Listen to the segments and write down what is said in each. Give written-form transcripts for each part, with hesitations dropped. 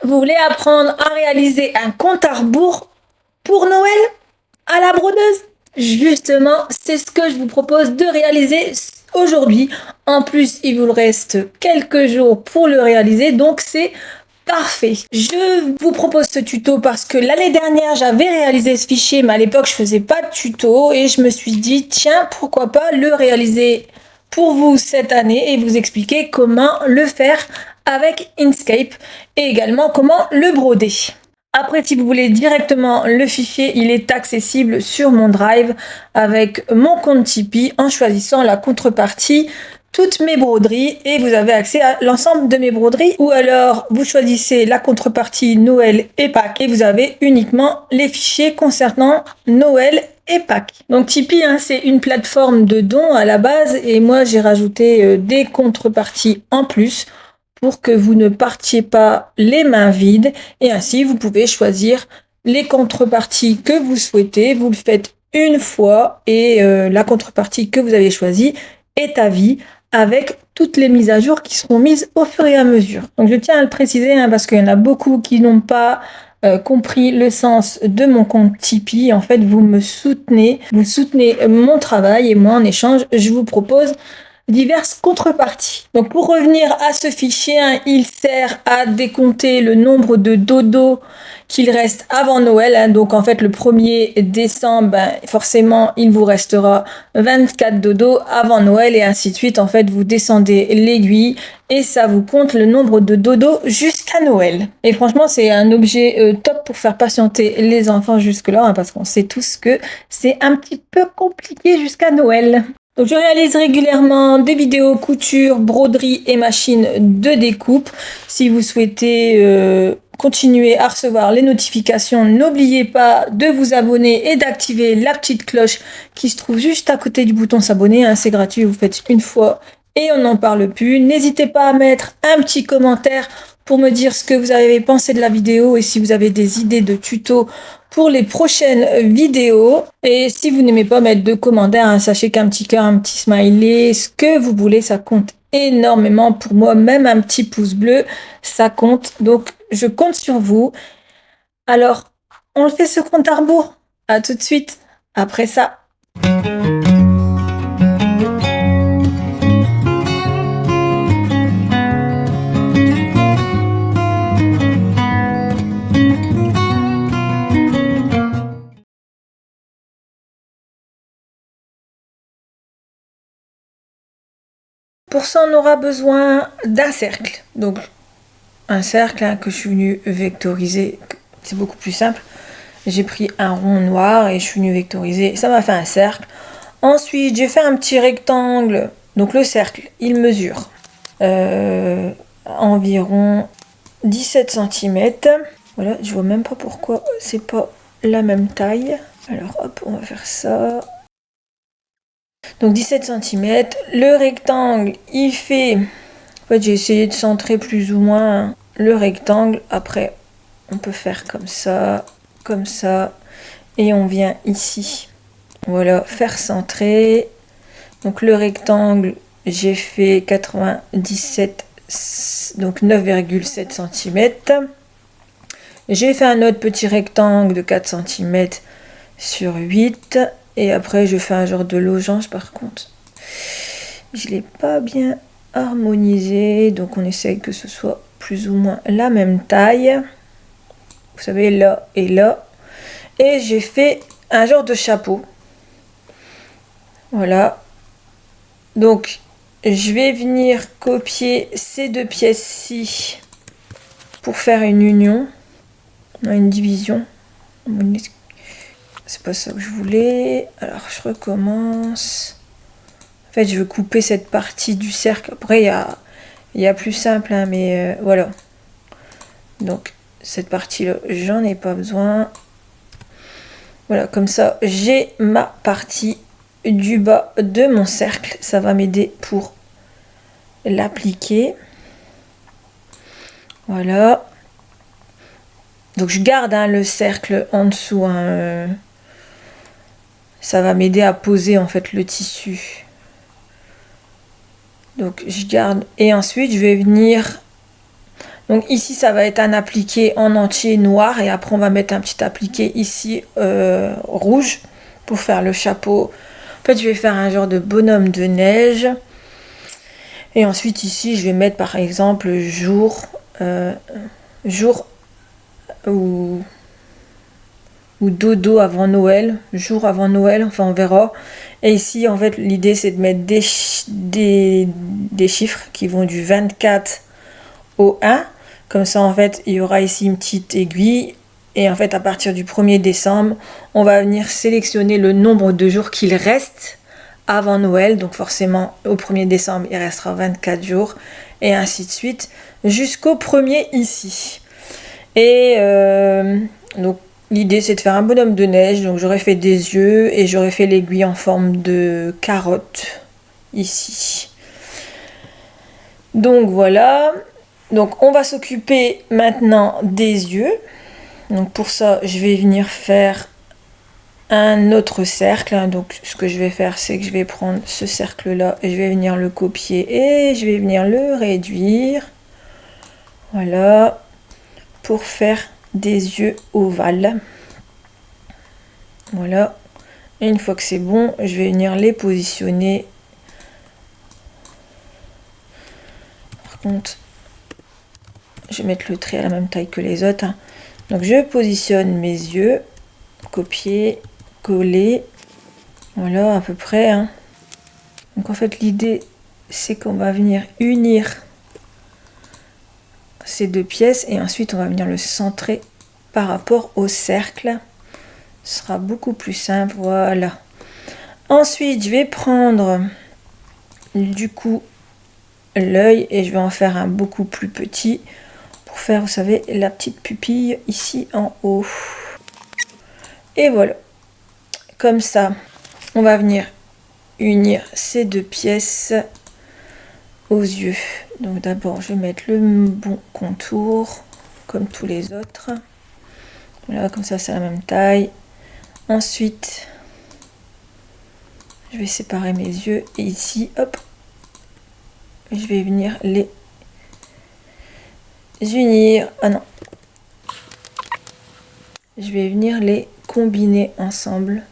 Vous voulez apprendre à réaliser un compte à rebours pour Noël à la brodeuse? Justement, c'est ce que je vous propose de réaliser aujourd'hui. En plus, il vous reste quelques jours pour le réaliser, donc c'est parfait. Je vous propose ce tuto parce que l'année dernière, j'avais réalisé ce fichier, mais à l'époque, je faisais pas de tuto et je me suis dit, tiens, pourquoi pas le réaliser pour vous cette année et vous expliquer comment le faire avec Inkscape et également comment le broder. Après, si vous voulez directement le fichier, il est accessible sur mon Drive avec mon compte Tipeee en choisissant la contrepartie toutes mes broderies et vous avez accès à l'ensemble de mes broderies, ou alors vous choisissez la contrepartie Noël et Pâques et vous avez uniquement les fichiers concernant Noël et Pâques. Donc Tipeee, c'est une plateforme de dons à la base et moi j'ai rajouté des contreparties en plus pour que vous ne partiez pas les mains vides et ainsi vous pouvez choisir les contreparties que vous souhaitez. Vous le faites une fois et la contrepartie que vous avez choisie est à vie avec toutes les mises à jour qui seront mises au fur et à mesure. Donc je tiens à le préciser parce qu'il y en a beaucoup qui n'ont pas compris le sens de mon compte Tipeee. En fait, vous soutenez mon travail et moi en échange, je vous propose diverses contreparties. Donc pour revenir à ce fichier, il sert à décompter le nombre de dodos qu'il reste avant Noël. Donc en fait le 1er décembre, forcément il vous restera 24 dodos avant Noël et ainsi de suite. En fait vous descendez l'aiguille et ça vous compte le nombre de dodos jusqu'à Noël. Et franchement c'est un objet top pour faire patienter les enfants jusque-là parce qu'on sait tous que c'est un petit peu compliqué jusqu'à Noël. Donc je réalise régulièrement des vidéos couture, broderie et machine de découpe. Si vous souhaitez continuer à recevoir les notifications, n'oubliez pas de vous abonner et d'activer la petite cloche qui se trouve juste à côté du bouton s'abonner. C'est gratuit, vous faites une fois et on n'en parle plus. N'hésitez pas à mettre un petit commentaire pour me dire ce que vous avez pensé de la vidéo et si vous avez des idées de tutos pour les prochaines vidéos. Et si vous n'aimez pas mettre de commentaires, sachez qu'un petit cœur, un petit smiley, ce que vous voulez, ça compte énormément pour moi. Même un petit pouce bleu, ça compte. Donc, je compte sur vous. Alors, on le fait ce compte à rebours. À tout de suite après ça. Pour ça, on aura besoin d'un cercle. Donc, un cercle que je suis venue vectoriser. C'est beaucoup plus simple. J'ai pris un rond noir et je suis venue vectoriser. Ça m'a fait un cercle. Ensuite, j'ai fait un petit rectangle. Donc, le cercle, il mesure environ 17 cm. Voilà, je vois même pas pourquoi c'est pas la même taille. Alors, hop, on va faire ça. Donc 17 cm, le rectangle il fait, en fait j'ai essayé de centrer plus ou moins le rectangle, après on peut faire comme ça, et on vient ici, voilà, faire centrer. Donc le rectangle j'ai fait 97, donc 9,7 cm. J'ai fait un autre petit rectangle de 4 cm sur 8. Et après, je fais un genre de losange par contre. Je ne l'ai pas bien harmonisé. Donc, on essaye que ce soit plus ou moins la même taille. Vous savez, là et là. Et j'ai fait un genre de chapeau. Voilà. Donc, je vais venir copier ces deux pièces-ci pour faire une union. Une division. C'est pas ça que je voulais. Alors je recommence. En fait, je veux couper cette partie du cercle. Après, il y a plus simple, mais voilà. Donc, cette partie-là, j'en ai pas besoin. Voilà, comme ça, j'ai ma partie du bas de mon cercle. Ça va m'aider pour l'appliquer. Voilà. Donc, je garde le cercle en dessous. Ça va m'aider à poser en fait le tissu. Donc je garde et ensuite je vais venir Donc ici, ça va être un appliqué en entier noir et après on va mettre un petit appliqué ici rouge pour faire le chapeau. En fait, je vais faire un genre de bonhomme de neige. Et ensuite ici, je vais mettre par exemple jour ou dodo avant Noël, jour avant Noël, enfin on verra. Et ici, en fait, l'idée c'est de mettre des chiffres qui vont du 24 au 1. Comme ça, en fait, il y aura ici une petite aiguille. Et en fait, à partir du 1er décembre, on va venir sélectionner le nombre de jours qu'il reste avant Noël. Donc forcément, au 1er décembre, il restera 24 jours. Et ainsi de suite, jusqu'au 1er ici. Et donc, l'idée, c'est de faire un bonhomme de neige. Donc, j'aurais fait des yeux et j'aurais fait l'aiguille en forme de carotte ici. Donc, voilà. Donc, on va s'occuper maintenant des yeux. Donc, pour ça, je vais venir faire un autre cercle. Donc, ce que je vais faire, c'est que je vais prendre ce cercle-là et je vais venir le copier et je vais venir le réduire. Voilà. Pour faire des yeux ovales. Voilà. Et une fois que c'est bon, je vais venir les positionner. Par contre, je vais mettre le trait à la même taille que les autres. Donc je positionne mes yeux. Copier, coller. Voilà, à peu près. Donc en fait, l'idée, c'est qu'on va venir unir ces deux pièces et ensuite on va venir le centrer par rapport au cercle. Ce sera beaucoup plus simple. Voilà. Ensuite, je vais prendre du coup l'œil et je vais en faire un beaucoup plus petit pour faire, vous savez, la petite pupille ici en haut. Et voilà. Comme ça, on va venir unir ces deux pièces aux yeux. Donc d'abord, je vais mettre le bon contour comme tous les autres. Voilà, comme ça, c'est la même taille. Ensuite, je vais séparer mes yeux et ici, hop, je vais venir les unir. Ah non, je vais venir les combiner ensemble.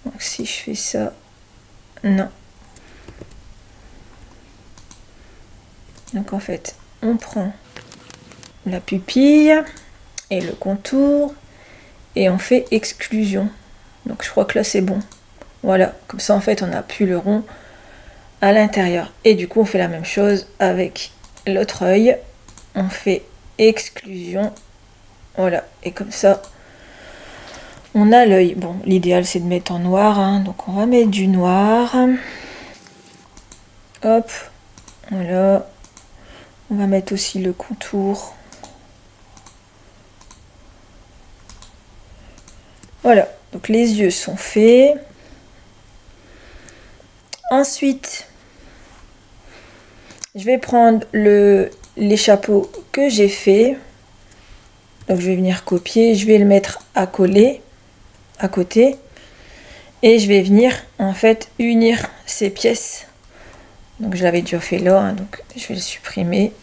Donc si je fais ça, non. Donc en fait, on prend la pupille et le contour et on fait exclusion. Donc je crois que là c'est bon. Voilà, comme ça en fait on n'a plus le rond à l'intérieur. Et du coup on fait la même chose avec l'autre œil. On fait exclusion. Voilà, et comme ça on a l'œil. Bon, l'idéal c'est de mettre en noir, donc on va mettre du noir. Hop, voilà. On va mettre aussi le contour. Voilà, donc les yeux sont faits. Ensuite, je vais prendre les chapeaux que j'ai fait. Donc je vais venir copier, je vais le mettre à coller à côté. Et je vais venir en fait unir ces pièces. Donc je l'avais déjà fait là, donc je vais le supprimer.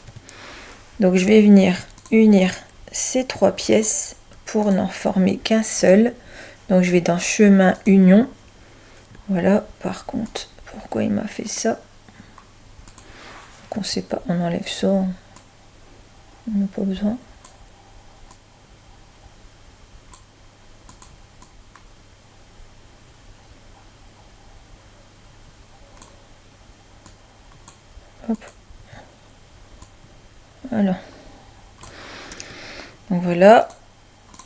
Donc je vais venir unir ces trois pièces pour n'en former qu'un seul. Donc je vais dans chemin union. Voilà, par contre, pourquoi il m'a fait ça? Qu'on sait pas, on enlève ça. On n'a pas besoin. Hop. Voilà. Donc voilà.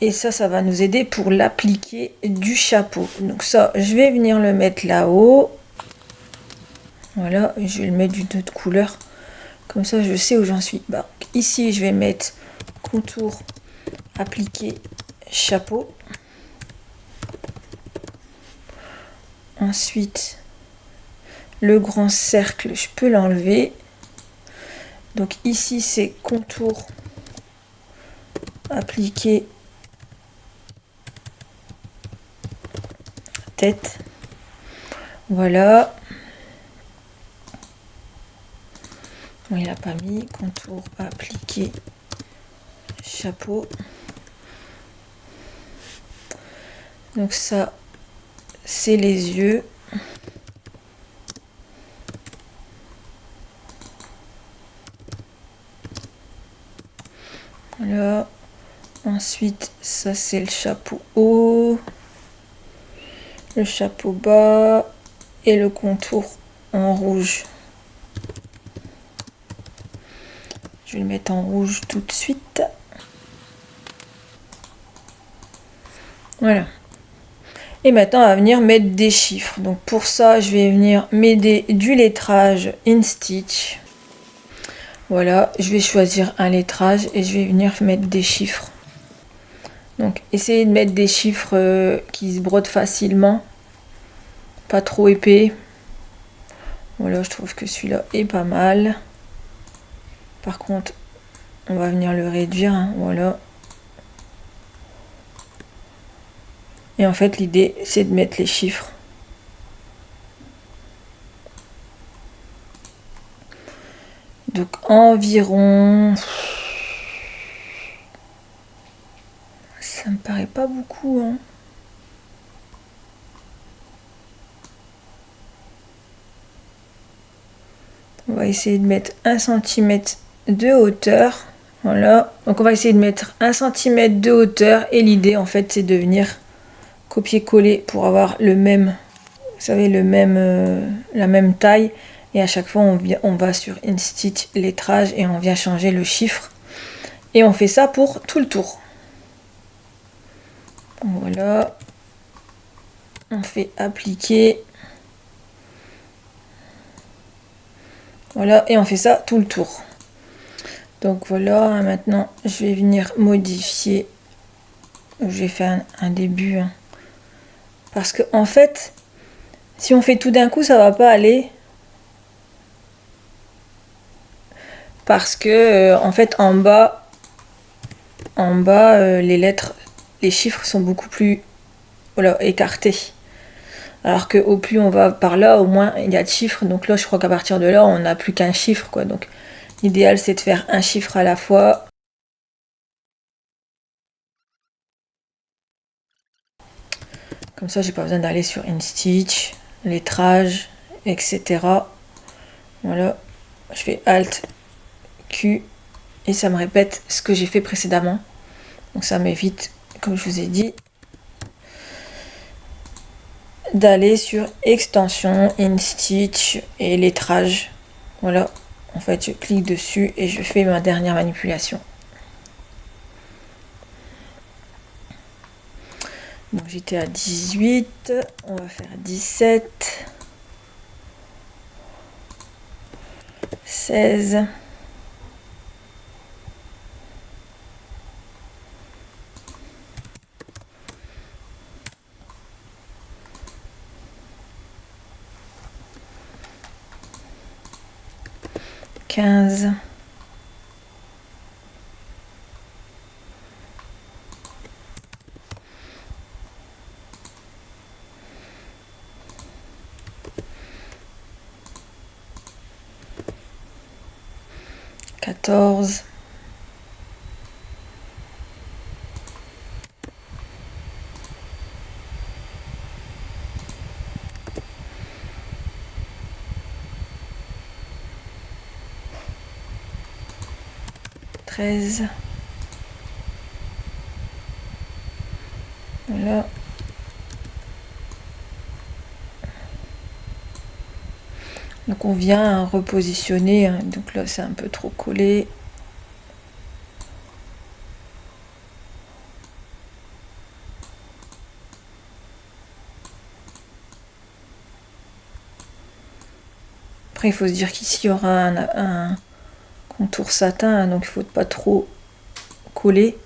Et ça va nous aider pour l'appliquer du chapeau. Donc ça, je vais venir le mettre là-haut. Voilà, je vais le mettre d'une autre couleur. Comme ça, je sais où j'en suis. Bah, ici, je vais mettre contour, appliquer, chapeau. Ensuite, le grand cercle, je peux l'enlever. Donc ici, c'est contour, appliquer, tête. Voilà. Bon, il n'a pas mis contour, appliquer, chapeau. Donc ça, c'est les yeux. Voilà. Ensuite, ça c'est le chapeau haut, le chapeau bas et le contour en rouge. Je vais le mettre en rouge tout de suite. Voilà. Et maintenant, on va venir mettre des chiffres. Donc pour ça, je vais venir m'aider du lettrage InStitch. Voilà, je vais choisir un lettrage et je vais venir mettre des chiffres. Donc essayez de mettre des chiffres qui se brodent facilement, pas trop épais. Voilà, je trouve que celui-là est pas mal. Par contre, on va venir le réduire, hein, voilà. Et en fait, l'idée, c'est de mettre les chiffres. Donc environ... Ça me paraît pas beaucoup, hein. On va essayer de mettre 1 cm de hauteur. Voilà. Donc on va essayer de mettre 1 cm de hauteur. Et l'idée, en fait, c'est de venir copier-coller pour avoir le même... Vous savez, la même taille. Et à chaque fois, on va sur InStitch, lettrage, et on vient changer le chiffre. Et on fait ça pour tout le tour. Voilà. On fait appliquer. Voilà, et on fait ça tout le tour. Donc voilà, maintenant, je vais venir modifier. Je vais faire un début. Hein. Parce que en fait, si on fait tout d'un coup, ça va pas aller. Parce que en fait, en bas, les lettres, les chiffres sont beaucoup plus écartés. Alors que au plus on va par là, au moins il y a de chiffres. Donc là, je crois qu'à partir de là, on n'a plus qu'un chiffre, quoi. Donc l'idéal, c'est de faire un chiffre à la fois. Comme ça, j'ai pas besoin d'aller sur InStitch, lettrage, etc. Voilà, je fais Alt, Q, et ça me répète ce que j'ai fait précédemment. Donc ça m'évite, comme je vous ai dit, d'aller sur extension, InStitch et lettrage. Voilà, en fait, je clique dessus et je fais ma dernière manipulation. Donc j'étais à 18, on va faire 17, 16, 15, 14, 13. Voilà. Donc on vient repositionner, hein. Donc là c'est un peu trop collé. Après il faut se dire qu'ici il y aura un contour satin, donc il faut pas trop coller.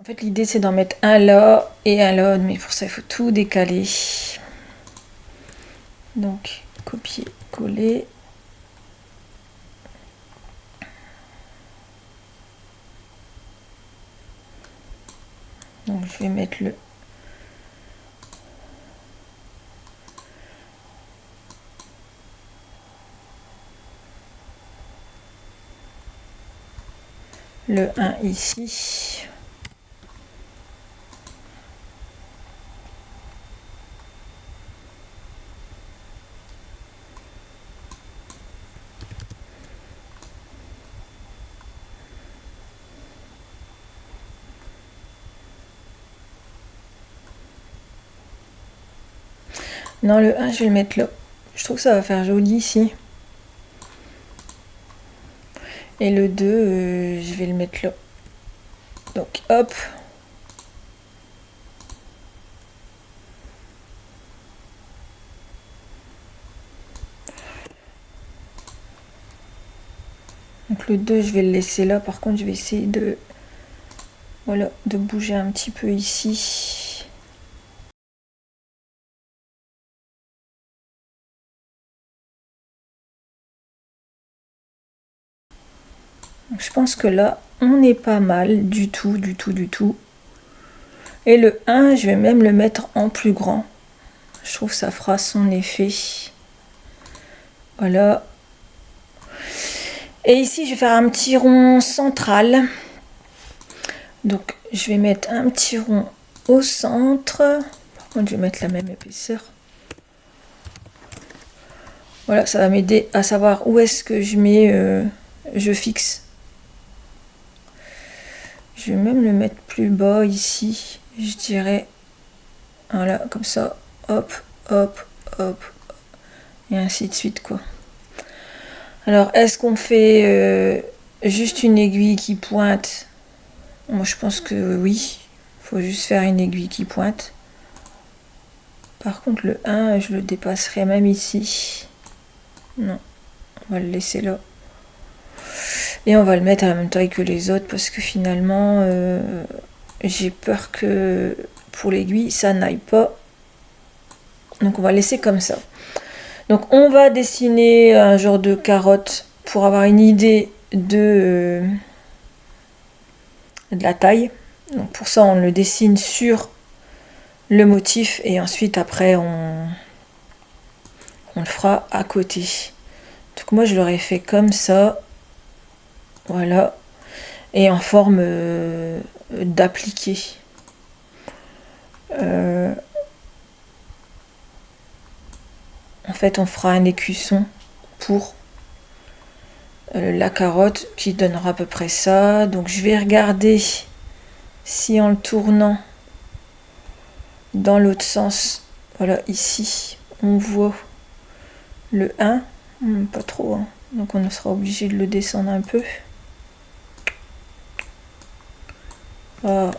En fait, l'idée, c'est d'en mettre un là et un là, mais pour ça, il faut tout décaler. Donc, copier, coller. Donc, je vais mettre le 1 ici. Non, le 1, je vais le mettre là. Je trouve que ça va faire joli ici. Et le 2, je vais le mettre là. Donc, hop. Donc, le 2, je vais le laisser là. Par contre, je vais essayer de, voilà, de bouger un petit peu ici. Je pense que là, on est pas mal du tout, du tout, du tout. Et le 1, je vais même le mettre en plus grand. Je trouve que ça fera son effet. Voilà. Et ici, je vais faire un petit rond central. Donc, je vais mettre un petit rond au centre. Par contre, je vais mettre la même épaisseur. Voilà, ça va m'aider à savoir où est-ce que je mets, je fixe. Je vais même le mettre plus bas ici, je dirais. Voilà, comme ça. Hop, hop, hop. Et ainsi de suite, quoi. Alors, est-ce qu'on fait juste une aiguille qui pointe? Moi, je pense que oui. Il faut juste faire une aiguille qui pointe. Par contre, le 1, je le dépasserai même ici. Non, on va le laisser là. Et on va le mettre à la même taille que les autres parce que finalement, j'ai peur que pour l'aiguille, ça n'aille pas. Donc on va laisser comme ça. Donc on va dessiner un genre de carotte pour avoir une idée de la taille. Donc pour ça, on le dessine sur le motif et ensuite après, on le fera à côté. Donc moi, je l'aurais fait comme ça. Voilà. Et en forme d'appliqué. En fait, on fera un écusson pour la carotte qui donnera à peu près ça. Donc je vais regarder si en le tournant dans l'autre sens, voilà, ici, on voit le 1. Pas trop, hein. Donc on sera obligé de le descendre un peu. Voilà.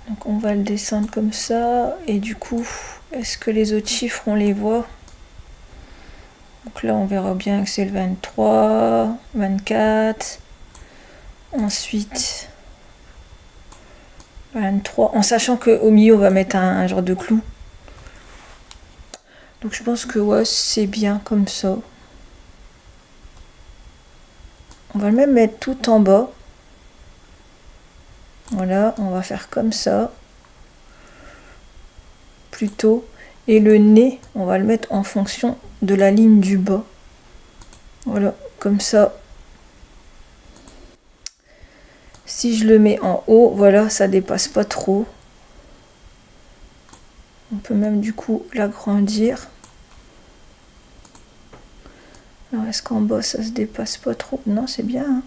Donc on va le descendre comme ça. Et du coup, est-ce que les autres chiffres, on les voit? Donc là, on verra bien que c'est le 23, 24. Ensuite, 23. En sachant qu'au milieu, on va mettre un genre de clou. Donc je pense que ouais, c'est bien comme ça. On va le même mettre tout en bas. Voilà, on va faire comme ça. Plutôt. Et le nez, on va le mettre en fonction de la ligne du bas. Voilà, comme ça. Si je le mets en haut, voilà, ça dépasse pas trop. On peut même du coup l'agrandir. Alors est-ce qu'en bas ça se dépasse pas trop? Non, c'est bien. Hein.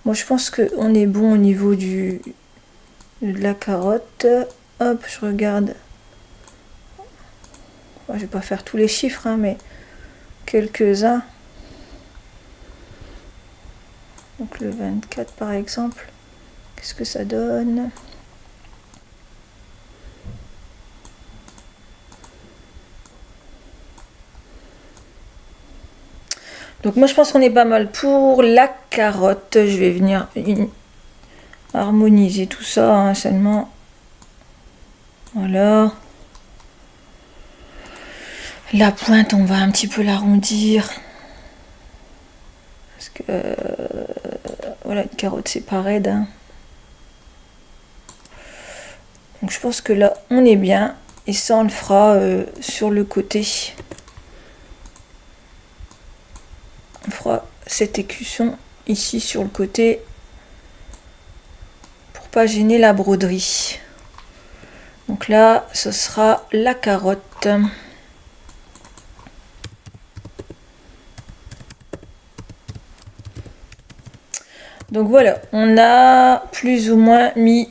Moi je pense qu'on est bon au niveau de la carotte. Hop, je regarde. Bon, je vais pas faire tous les chiffres, hein, mais quelques-uns. Donc le 24 par exemple. Qu'est-ce que ça donne? Donc moi je pense qu'on est pas mal pour la carotte. Je vais venir harmoniser tout ça, hein, seulement. Voilà. La pointe, on va un petit peu l'arrondir. Parce que voilà, une carotte c'est pas raide. Hein. Donc je pense que là on est bien. Et ça on le fera sur le côté. On fera cette écusson ici sur le côté. Pour pas gêner la broderie. Donc là ce sera la carotte. Donc voilà, on a plus ou moins mis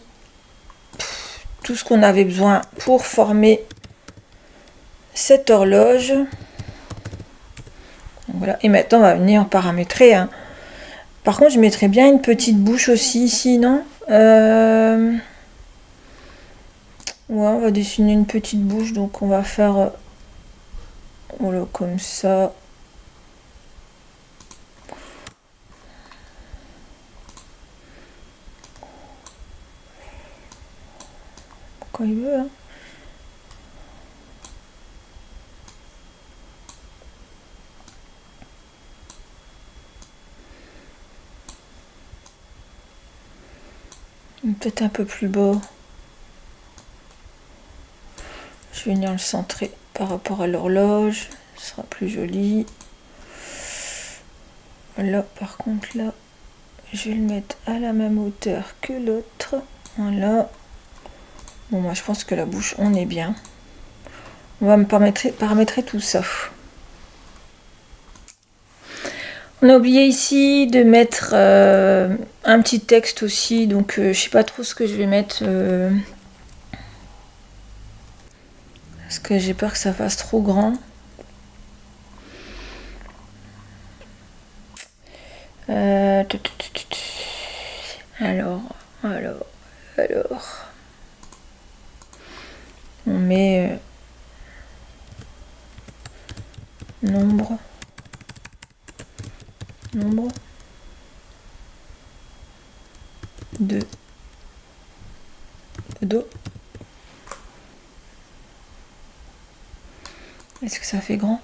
tout ce qu'on avait besoin pour former cette horloge. Donc voilà, et maintenant on va venir paramétrer. Hein. Par contre, je mettrais bien une petite bouche aussi ici, non ouais, on va dessiner une petite bouche, donc on va faire voilà, comme ça. Quand il veut, hein. Peut-être un peu plus bas. Je vais venir le centrer par rapport à l'horloge. Ce sera plus joli. Là, par contre, là, je vais le mettre à la même hauteur que l'autre. Voilà. Bon, moi, je pense que la bouche, on est bien. On va me paramétrer tout ça. On a oublié ici de mettre un petit texte aussi, donc je sais pas trop ce que je vais mettre parce que j'ai peur que ça fasse trop grand. Alors, on met nombre de dos. Est-ce que ça fait grand?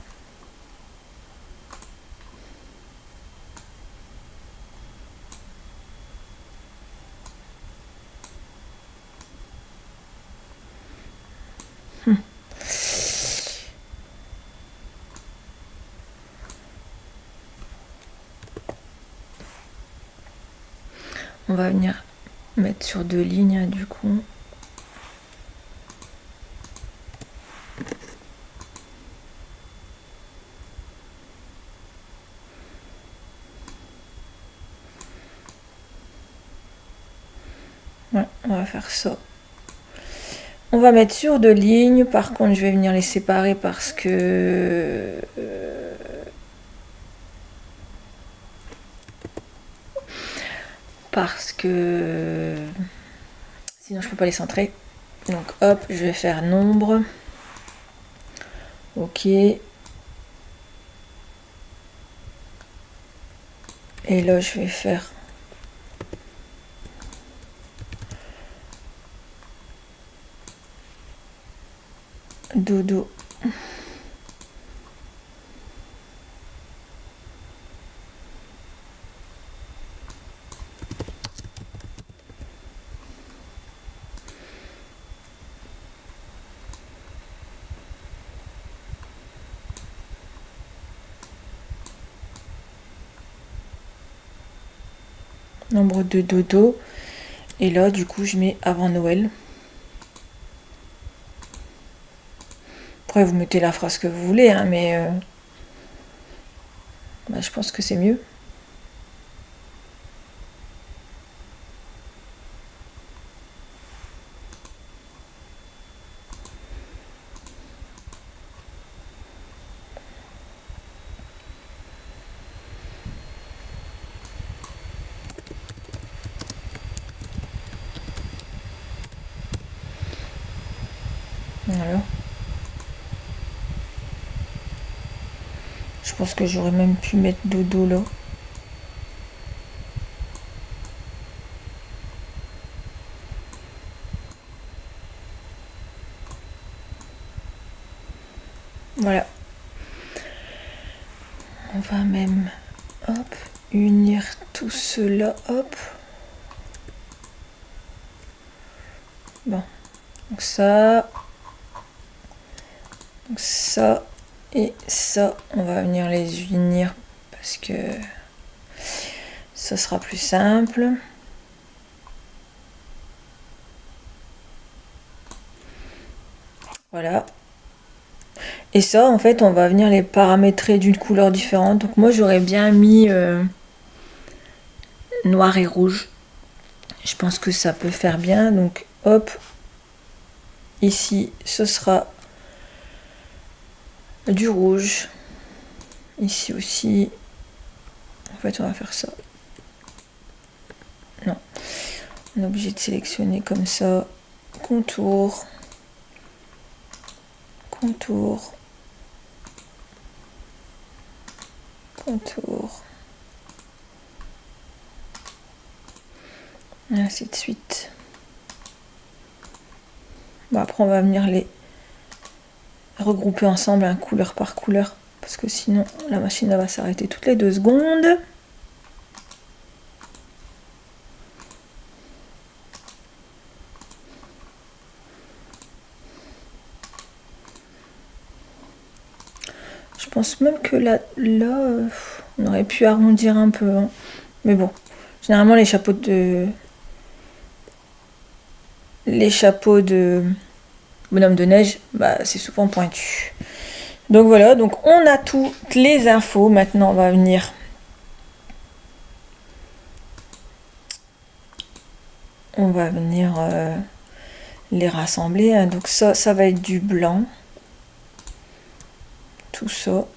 On va venir mettre sur 2 lignes du coup. Ouais, on va faire ça. On va mettre sur 2 lignes. Par contre, je vais venir les séparer parce que sinon je peux pas les centrer. Donc hop, je vais faire nombre. Ok. Et là je vais faire dodo. Nombre de dodo. Et là, du coup, je mets avant Noël. Après, vous mettez la phrase que vous voulez, hein, mais bah, je pense que c'est mieux. Voilà. Je pense que j'aurais même pu mettre dodo là. On va même, hop, unir tout cela, hop. Bon, donc ça et ça, on va venir les unir parce que ça sera plus simple. Voilà. Et ça, en fait, on va venir les paramétrer d'une couleur différente. Donc moi, j'aurais bien mis noir et rouge. Je pense que ça peut faire bien. Donc, hop. Ici, ce sera du rouge. Ici aussi. En fait, on va faire ça. Non. On est obligé de sélectionner comme ça. Contour. Contour. Contour. Et ainsi de suite. Bon, après, on va venir les regrouper ensemble, hein, couleur par couleur. Parce que sinon, la machine va s'arrêter toutes les 2 secondes. Je pense même que là on aurait pu arrondir un peu. Hein. Mais bon, généralement les chapeaux de bonhomme de neige, bah, c'est souvent pointu. Donc voilà, donc on a toutes les infos. Maintenant, on va venir les rassembler. Hein. Donc ça va être du blanc. Tout ça,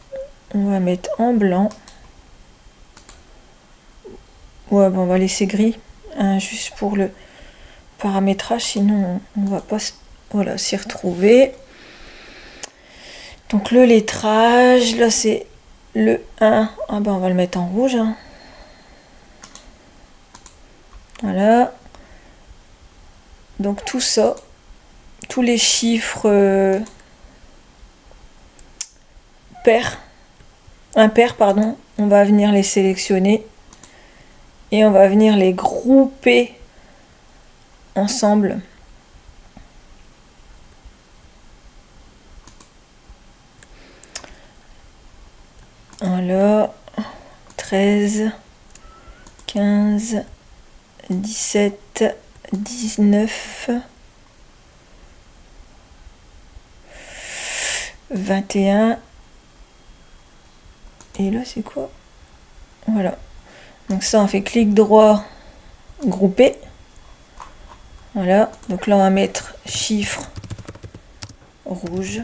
on va mettre en blanc. Ouais, bon, on va laisser gris, hein, juste pour le paramétrage, sinon on va pas s'y retrouver. Donc le lettrage, là c'est le 1. Ah ben on va le mettre en rouge. Hein. Voilà. Donc tout ça, tous les chiffres impairs, pardon, on va venir les sélectionner et on va venir les grouper ensemble. Voilà, 13, 15, 17, 19, 21. Et là, c'est quoi? Voilà. Donc ça, on fait clic droit, grouper. Voilà. Donc là, on va mettre chiffre rouge.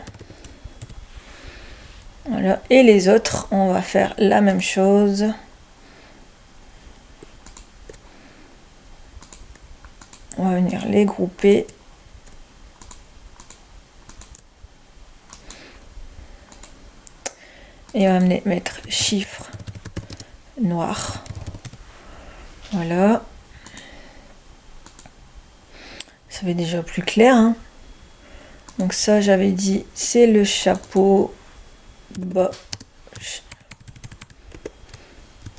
Voilà. Et les autres, on va faire la même chose. On va venir les grouper. Et on va mettre chiffre noir. Voilà. Ça fait déjà plus clair. Hein. Donc ça, j'avais dit, c'est le chapeau bas.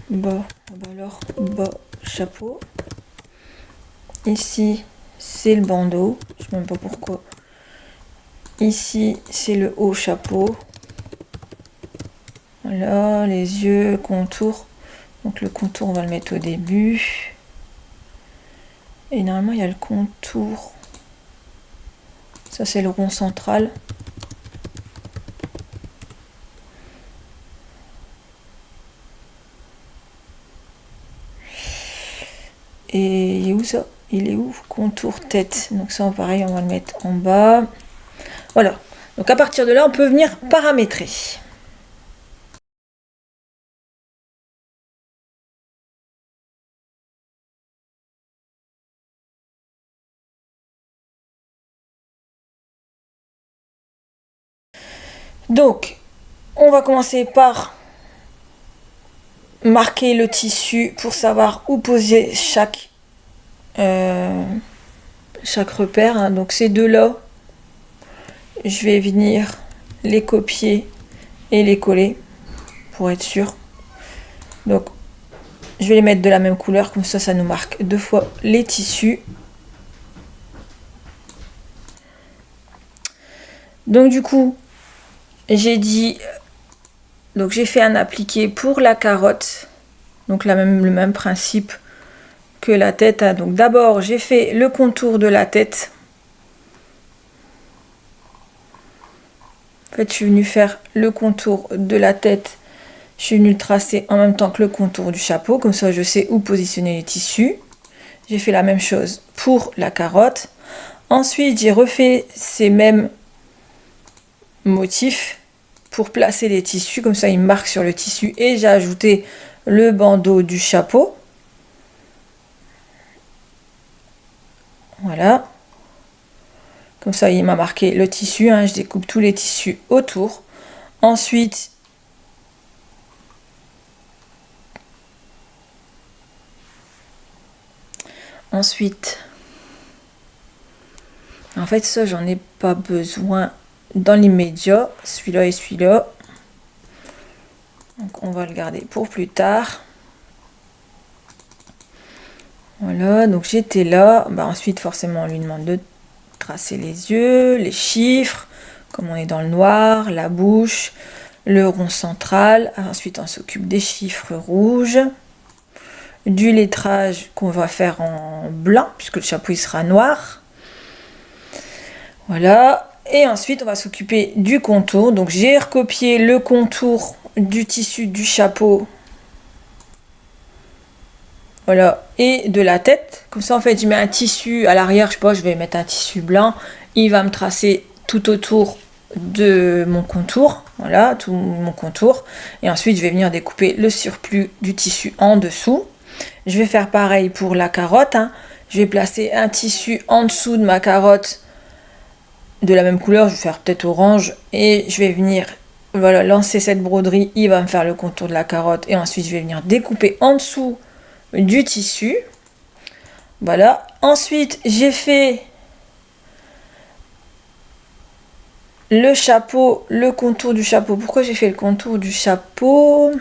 Bas, chapeau. Ici, c'est le bandeau. Je ne sais même pas pourquoi. Ici, c'est le haut chapeau. Voilà, les yeux, contour. Donc le contour, on va le mettre au début. Et normalement, il y a le contour. Ça, c'est le rond central. Et il est où ça? Il est où? Contour tête. Donc ça, pareil, on va le mettre en bas. Voilà. Donc à partir de là, on peut venir paramétrer. Donc, on va commencer par marquer le tissu pour savoir où poser chaque repère. Hein. Donc ces deux-là, je vais venir les copier et les coller pour être sûr. Donc je vais les mettre de la même couleur, comme ça nous marque 2 fois les tissus. Donc du coup, j'ai dit, donc j'ai fait un appliqué pour la carotte, donc le même principe que la tête. Donc d'abord j'ai fait le contour de la tête. En fait, je suis venue faire le contour de la tête. Je suis venue tracer en même temps que le contour du chapeau, comme ça je sais où positionner les tissus. J'ai fait la même chose pour la carotte. Ensuite, j'ai refait ces mêmes motifs pour placer les tissus, comme ça ils marquent sur le tissu, et j'ai ajouté le bandeau du chapeau. Voilà. Comme ça, il m'a marqué le tissu. Je découpe tous les tissus autour. Ensuite, en fait, ça, j'en ai pas besoin dans l'immédiat. Celui-là et celui-là. Donc, on va le garder pour plus tard. Voilà, donc j'étais là. Ensuite, forcément, on lui demande de tracer les yeux, les chiffres, comme on est dans le noir, la bouche, le rond central. Ensuite, on s'occupe des chiffres rouges, du lettrage qu'on va faire en blanc, puisque le chapeau il sera noir. Voilà. Et ensuite, on va s'occuper du contour. Donc, j'ai recopié le contour du tissu du chapeau. Voilà, et de la tête. Comme ça, en fait, je mets un tissu à l'arrière. Je sais pas, je vais mettre un tissu blanc. Il va me tracer tout autour de mon contour. Voilà, tout mon contour. Et ensuite, je vais venir découper le surplus du tissu en dessous. Je vais faire pareil pour la carotte. Je vais placer un tissu en dessous de ma carotte de la même couleur. Je vais faire peut-être orange. Et je vais venir lancer cette broderie. Il va me faire le contour de la carotte. Et ensuite, je vais venir découper en dessous du tissu. Voilà. Ensuite, j'ai fait le chapeau, le contour du chapeau. Pourquoi j'ai fait le contour du chapeau?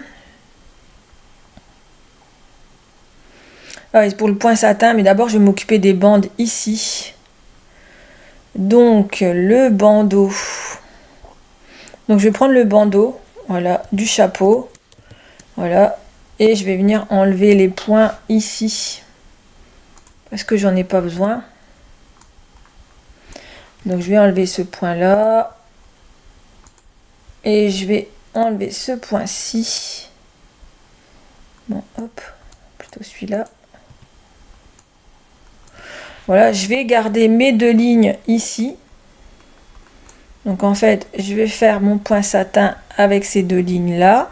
C'est pour le point satin, mais d'abord je vais m'occuper des bandes ici. Donc le bandeau. Donc je vais prendre le bandeau, voilà, du chapeau. Voilà. Et je vais venir enlever les points ici. Parce que j'en ai pas besoin. Donc je vais enlever ce point là. Et je vais enlever ce point-ci. Bon, hop, plutôt celui-là. Voilà, je vais garder mes 2 lignes ici. Donc en fait, je vais faire mon point satin avec ces 2 lignes-là.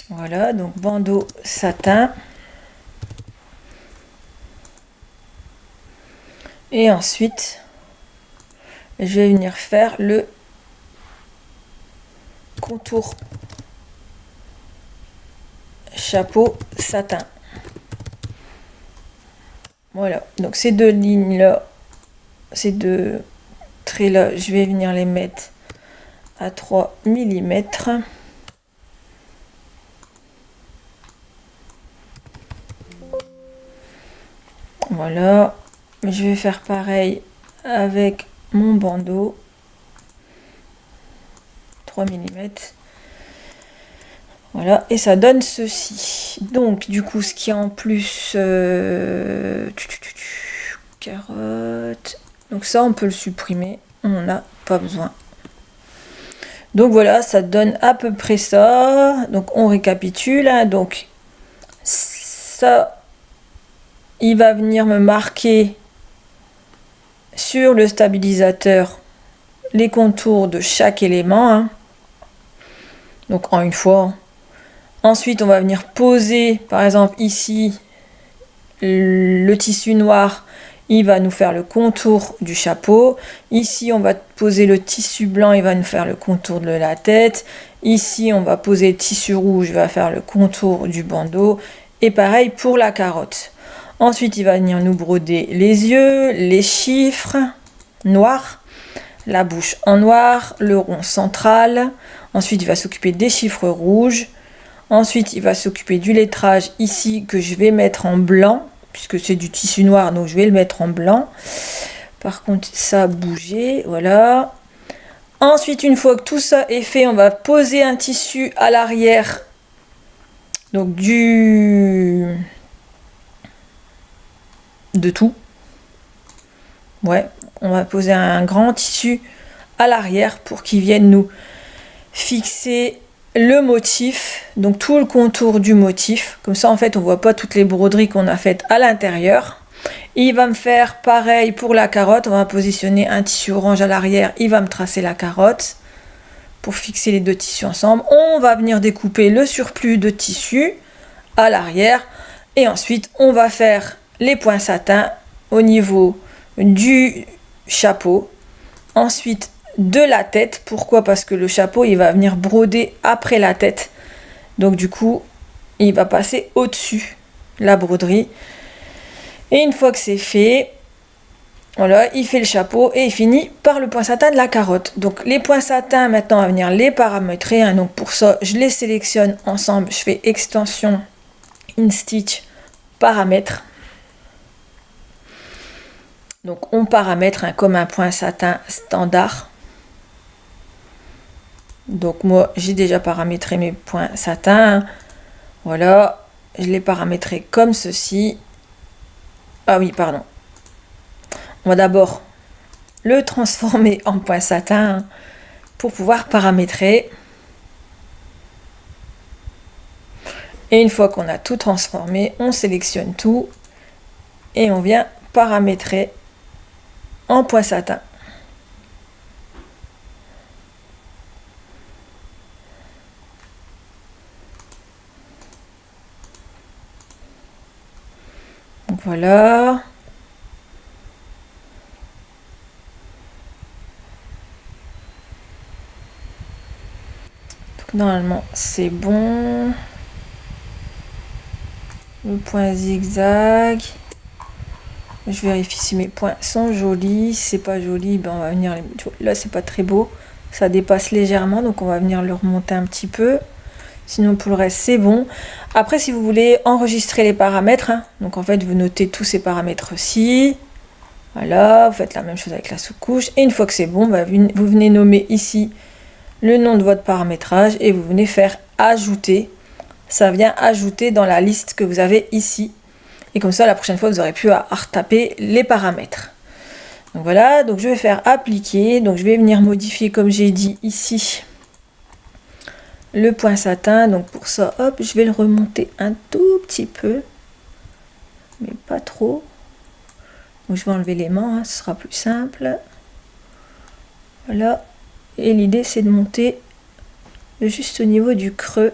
Voilà, donc bandeau satin. Et ensuite, je vais venir faire le contour chapeau satin. Voilà, donc ces 2 lignes-là, ces 2 traits-là, je vais venir les mettre à 3 mm. Voilà, je vais faire pareil avec mon bandeau, 3 mm. Voilà, et ça donne ceci. Donc, du coup, ce qui est en plus, carotte. Donc ça, on peut le supprimer, on n'en a pas besoin. Donc voilà, ça donne à peu près ça. Donc on récapitule. Donc ça, il va venir me marquer sur le stabilisateur les contours de chaque élément. Donc en une fois. Ensuite, on va venir poser, par exemple ici, le tissu noir. Il va nous faire le contour du chapeau. Ici, on va poser le tissu blanc, il va nous faire le contour de la tête. Ici, on va poser le tissu rouge, il va faire le contour du bandeau. Et pareil pour la carotte. Ensuite, il va venir nous broder les yeux, les chiffres. noir, la bouche en noir, le rond central. Ensuite, il va s'occuper des chiffres rouges. Ensuite, il va s'occuper du lettrage ici que je vais mettre en blanc, puisque c'est du tissu noir, donc je vais le mettre en blanc. Par contre, ça a bougé, voilà. Ensuite, une fois que tout ça est fait, on va poser un tissu à l'arrière. Donc de tout. Ouais, on va poser un grand tissu à l'arrière pour qu'il vienne nous fixer le motif, donc tout le contour du motif. Comme ça, en fait, on voit pas toutes les broderies qu'on a faites à l'intérieur. Il va me faire pareil pour la carotte. On va positionner un tissu orange à l'arrière. Il va me tracer la carotte pour fixer les deux tissus ensemble. On va venir découper le surplus de tissu à l'arrière. Et ensuite, on va faire les points satin au niveau du chapeau. Ensuite, de la tête. Pourquoi? Parce que le chapeau, il va venir broder après la tête. Donc du coup, il va passer au-dessus la broderie. Et une fois que c'est fait, voilà, il fait le chapeau et il finit par le point satin de la carotte. Donc les points satins, maintenant, on va venir les paramétrer. Hein. Donc pour ça, je les sélectionne ensemble. Je fais extension, in stitch, paramètres. Donc on paramètre comme un point satin standard. Donc moi, j'ai déjà paramétré mes points satins. Voilà, je les paramétré comme ceci. Ah oui, pardon. On va d'abord le transformer en point satin pour pouvoir paramétrer. Et une fois qu'on a tout transformé, on sélectionne tout et on vient paramétrer en point satin. Donc voilà. Donc normalement c'est bon. Le point zigzag. Je vérifie si mes points sont jolis. Si c'est pas joli, ben on va venir les... Là c'est pas très beau. Ça dépasse légèrement, donc on va venir le remonter un petit peu. Sinon pour le reste c'est bon. Après si vous voulez enregistrer les paramètres, hein, donc en fait vous notez tous ces paramètres-ci. Voilà, vous faites la même chose avec la sous-couche. Et une fois que c'est bon, bah, vous venez nommer ici le nom de votre paramétrage et vous venez faire ajouter. Ça vient ajouter dans la liste que vous avez ici. Et comme ça, la prochaine fois, vous aurez pu retaper les paramètres. Donc voilà, donc je vais faire appliquer. Donc je vais venir modifier, comme j'ai dit ici, le point satin. Donc pour ça, hop, je vais le remonter un tout petit peu. Mais pas trop. Donc je vais enlever l'aimant, hein, ce sera plus simple. Voilà. Et l'idée, c'est de monter juste au niveau du creux.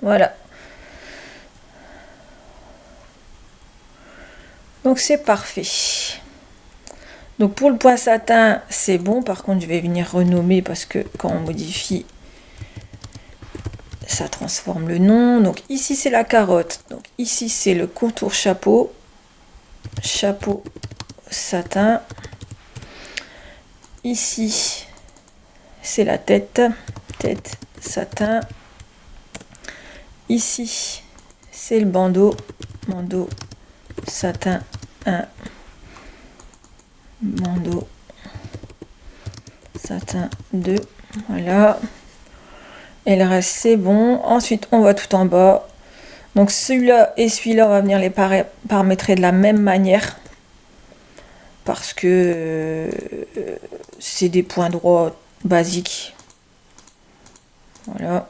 Voilà. Donc c'est parfait. Donc pour le point satin, c'est bon. Par contre, je vais venir renommer parce que quand on modifie, ça transforme le nom. Donc ici, c'est la carotte. Donc ici, c'est le contour chapeau. Chapeau satin. Ici, c'est la tête. Tête satin. Ici, c'est le bandeau. Bandeau satin 1. Bandeau satin 2. Voilà. Et le reste, c'est bon. Ensuite, on va tout en bas. Donc celui-là et celui-là, on va venir les paramétrer de la même manière. Parce que c'est des points droits basiques. Voilà.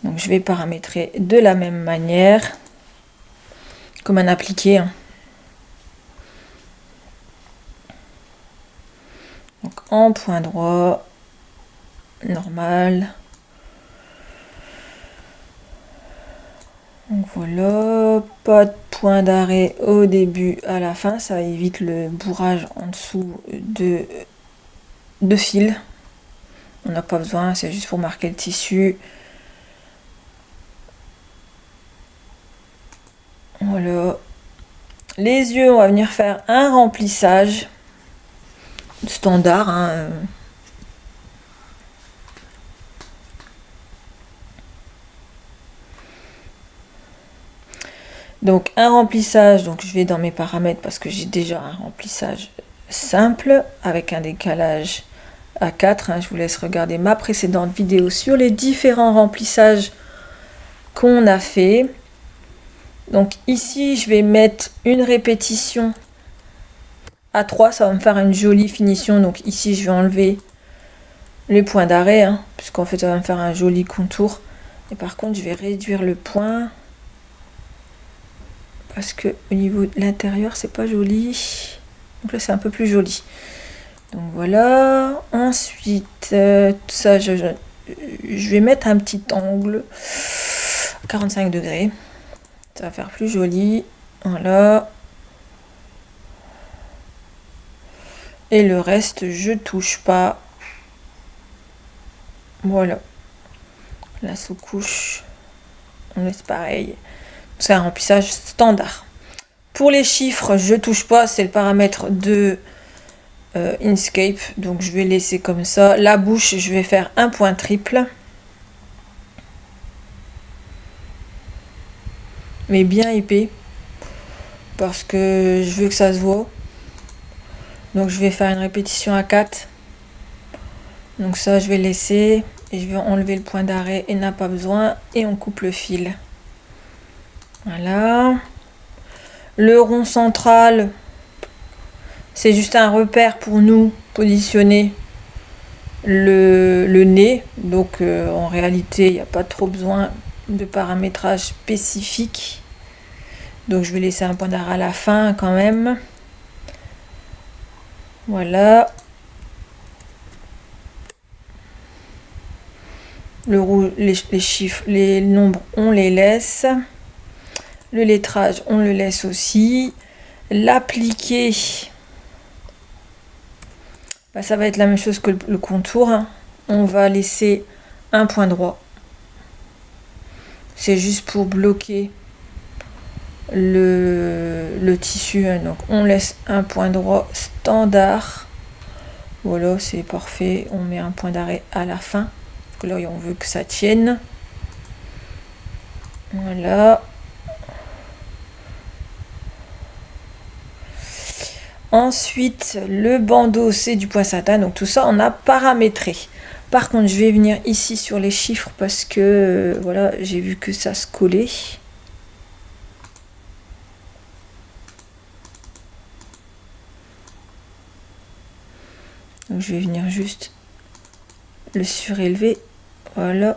Donc je vais paramétrer de la même manière. Comme un appliqué. Hein. Donc en point droit. Normal. Donc voilà, pas de point d'arrêt au début à la fin, ça évite le bourrage en dessous de fil. On n'a pas besoin, c'est juste pour marquer le tissu. Voilà. Les yeux, on va venir faire un remplissage. standard. Hein. Donc un remplissage, donc je vais dans mes paramètres parce que j'ai déjà un remplissage simple avec un décalage à 4. Hein. Je vous laisse regarder ma précédente vidéo sur les différents remplissages qu'on a fait. Donc ici je vais mettre une répétition à 3, ça va me faire une jolie finition. Donc ici je vais enlever les points d'arrêt, hein, puisqu'en fait ça va me faire un joli contour. Et par contre je vais réduire le point parce que au niveau de l'intérieur c'est pas joli. Donc là c'est un peu plus joli. Donc voilà. Ensuite tout ça je vais mettre un petit angle 45 degrés. Ça va faire plus joli. Voilà. Et le reste je touche pas. Voilà. La sous-couche on laisse pareil. C'est un remplissage standard. Pour les chiffres, je touche pas, c'est le paramètre de Inkscape, donc je vais laisser comme ça. La bouche, je vais faire un point triple, mais bien épais, parce que je veux que ça se voit. Donc je vais faire une répétition à 4. Donc ça, je vais laisser, et je vais enlever le point d'arrêt, et n'a pas besoin, et on coupe le fil. Voilà. Le rond central, c'est juste un repère pour nous positionner le nez. Donc en réalité, il n'y a pas trop besoin de paramétrage spécifique. Donc je vais laisser un point d'arrêt à la fin quand même. Voilà. Le rouge, les chiffres, les nombres, on les laisse. Le lettrage, on le laisse aussi. L'appliquer, bah, ça va être la même chose que le contour. Hein. On va laisser un point droit. C'est juste pour bloquer le tissu. Hein. Donc on laisse un point droit standard. Voilà, c'est parfait. On met un point d'arrêt à la fin. Parce que là, on veut que ça tienne. Voilà. Ensuite, le bandeau, c'est du poinçatin. Donc tout ça, on a paramétré. Par contre, je vais venir ici sur les chiffres parce que voilà, j'ai vu que ça se collait. Donc je vais venir juste le surélever. Voilà.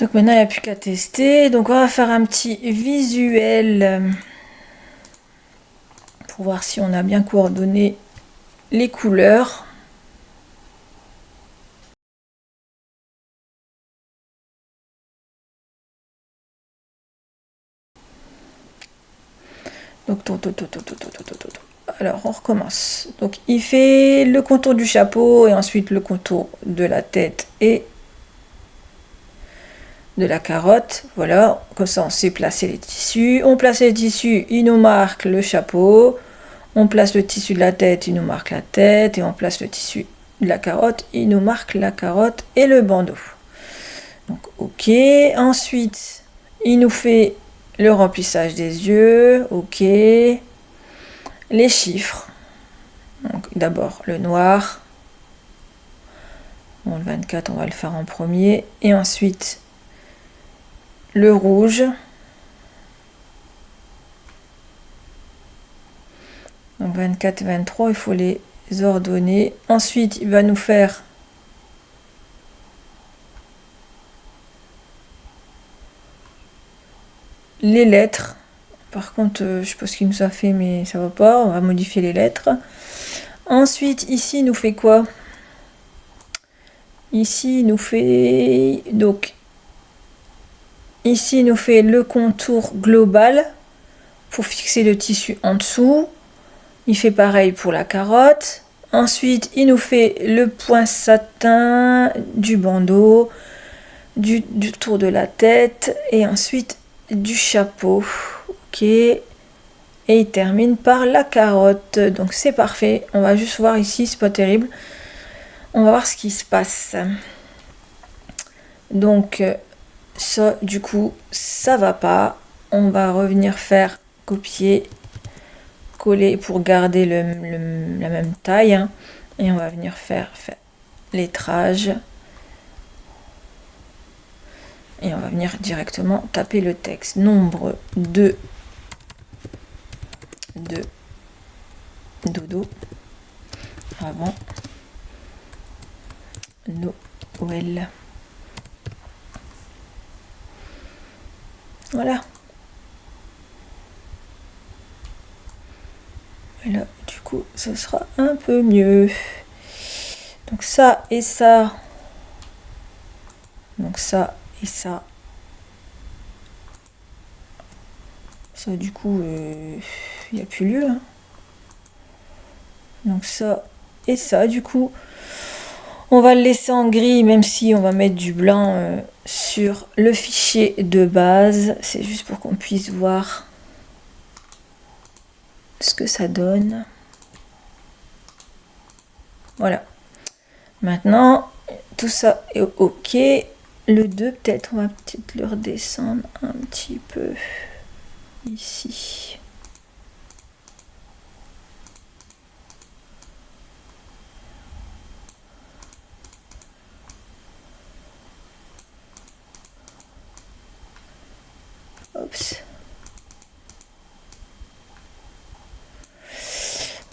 Donc maintenant, il n'y a plus qu'à tester. Donc on va faire un petit visuel pour voir si on a bien coordonné les couleurs. Donc, alors, on recommence. Donc, il fait le contour du chapeau et ensuite le contour de la tête et de la carotte. Voilà, comme ça, on sait placer les tissus. On place les tissus, il nous marque le chapeau. On place le tissu de la tête, il nous marque la tête. Et on place le tissu de la carotte, il nous marque la carotte et le bandeau. Donc, ok. Ensuite, il nous fait le remplissage des yeux. Ok. Les chiffres. Donc d'abord le noir. Bon, le 24, on va le faire en premier. Et ensuite le rouge. Donc 24 et 23, il faut les ordonner. Ensuite, il va nous faire les lettres. Par contre, je sais pas ce qu'il nous a fait, mais ça va pas. On va modifier les lettres. Ensuite, ici, il nous fait quoi? Ici, il nous fait... Donc, ici, il nous fait le contour global pour fixer le tissu en dessous. Il fait pareil pour la carotte. Ensuite, il nous fait le point satin du bandeau, du tour de la tête et ensuite du chapeau. Ok. Et il termine par la carotte. Donc c'est parfait. On va juste voir ici, c'est pas terrible. On va voir ce qui se passe. Donc ça, du coup, ça va pas. On va revenir faire copier, coller pour garder la même taille. Hein. Et on va venir faire lettrage. Et on va venir directement taper le texte. Nombre de dodo avant Noël. Voilà. Et là, du coup, ce sera un peu mieux. Donc ça et ça. Donc ça et ça. Ça, du coup, il n'y a plus lieu. Hein. Donc ça et ça, du coup, on va le laisser en gris, même si on va mettre du blanc sur le fichier de base. C'est juste pour qu'on puisse voir ce que ça donne. Voilà. Maintenant, tout ça est ok. Le 2, peut-être, on va peut-être le redescendre un petit peu ici. Oups.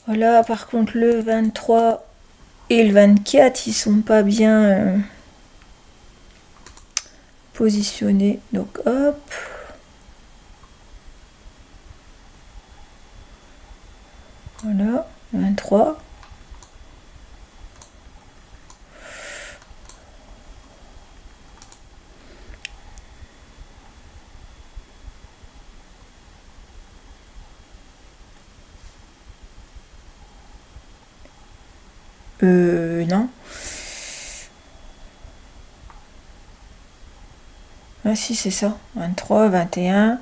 Voilà, par contre, le 23 et le 24, ils sont pas bien positionnés. Donc, hop. Voilà, 23. Non. Ah si, c'est ça. 23, 21.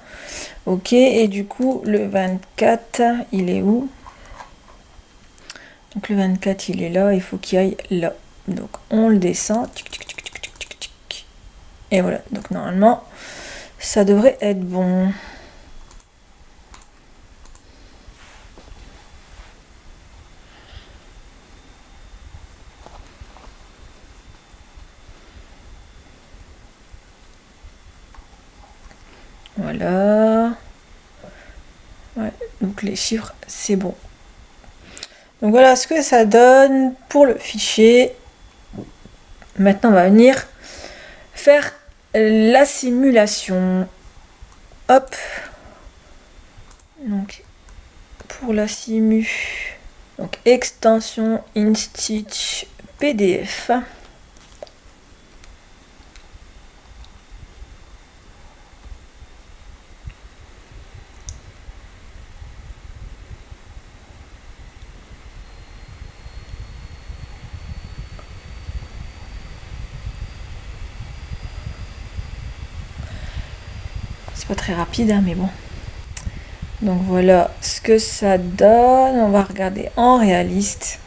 Ok, et du coup, le 24, il est où? Donc le 24, il est là, il faut qu'il aille là. Donc on le descend. Et voilà, donc normalement, ça devrait être bon. Voilà. Ouais, donc les chiffres, c'est bon. Donc voilà ce que ça donne pour le fichier. Maintenant, on va venir faire la simulation. Hop. Donc, pour la simu, donc extension InStitch PDF. C'est pas très rapide, hein, mais bon. Donc voilà ce que ça donne. On va regarder en réaliste.